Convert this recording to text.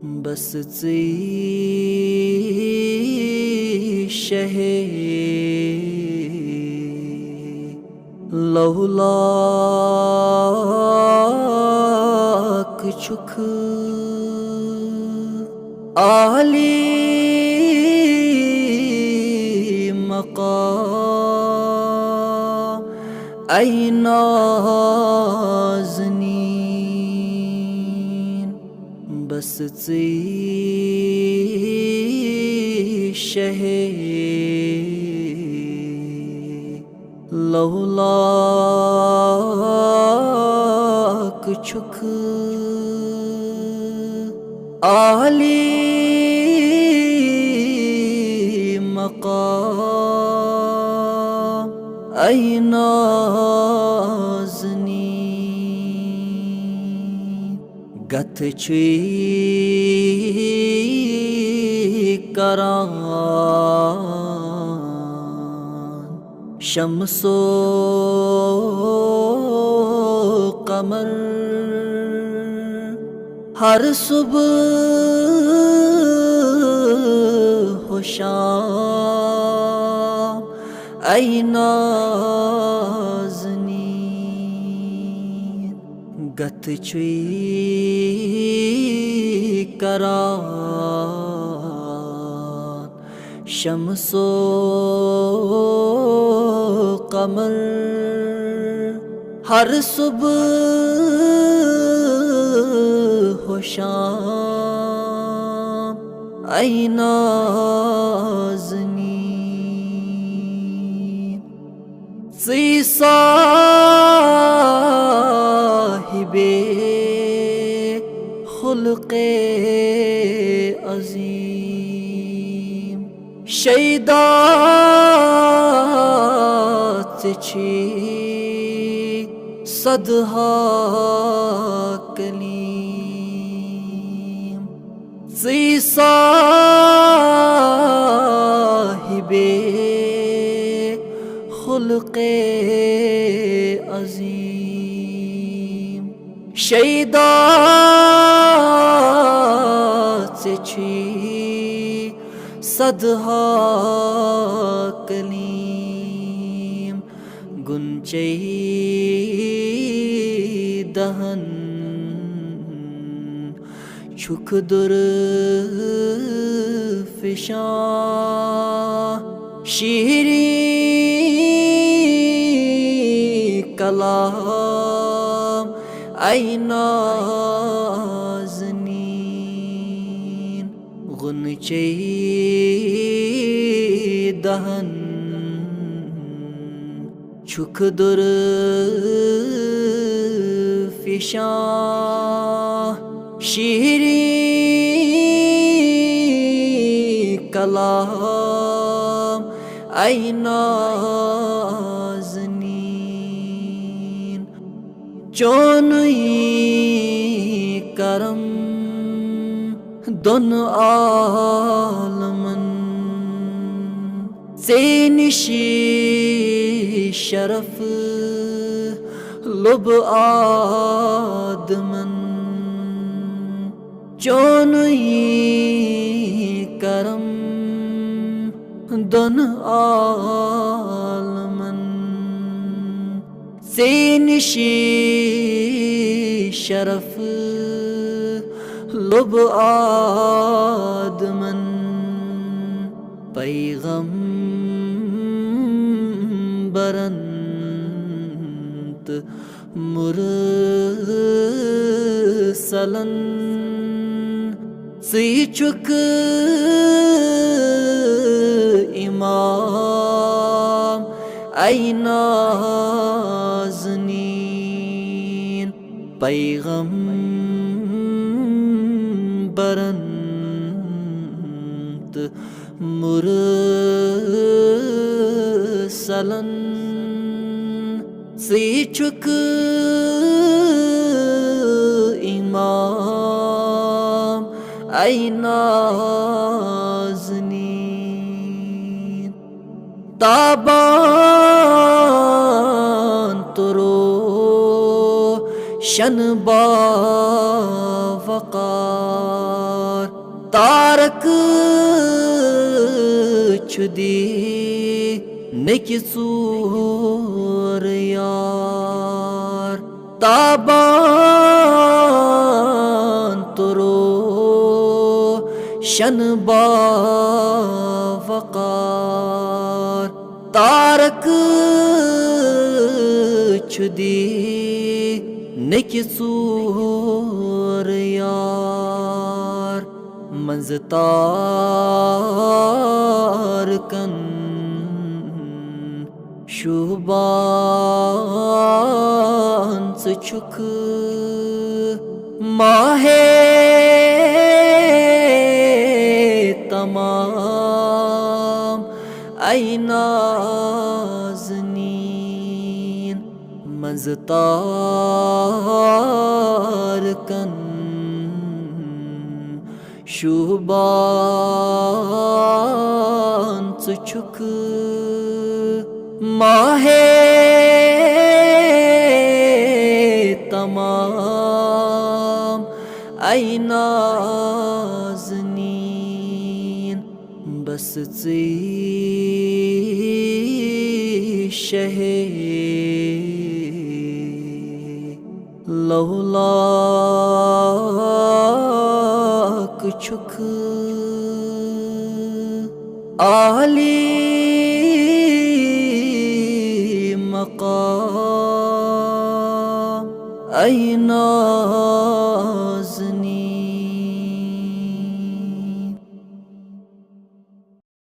बस शहे लहुलाक छुख आली मक़ाम ऐ नाज़नीन बस शहे लहुलाक छुख आली मक़ाम ऐ नाज़नीन गत करान शम्सो कमर हर सुबह हो शाम ऐ नाज़नीन गत करान शम्सो कमर हर सुबह हो शाम ऐ नाज़नीन साहिबे खुल्क़े अज़ीम शैदात छी सदहा कलीम साहिबे खुल्क़े अज़ीम शैदात छी सदहा कलीम गुंचे दहन छुख दुर फिशा शीरी कलाम ऐ नाज़नीन गुनचे दहन छुख दुर फिशा शीरी कलाम ऐ नाज़नीन चोनुई करम दोन आलमन से निशी शरफ लुब आदमन चोनुई करम दोन आलमन से निशी शरफ लुब आदमन पैगम्बरंत मुरसलन सी चुक इमाम ऐ नाज़नीन पैगम्बरंत मुरसलन सी चुक इमाम ऐ नाज़नीन ताबान तुरो शन बावकार तारक छुदी नेकी सूर यार ताबान तुरो शन वकार तारक छुदी नेकी सूर यार मंजतार कन शुबान से छुक माहे तमाम ऐ नाज़नीन मंजतार कन शुबान से छुक माहे तमाम ऐ नाज़नीन बस ची शहे लौलाक छुक आली मकाम ऐ नाज़नीन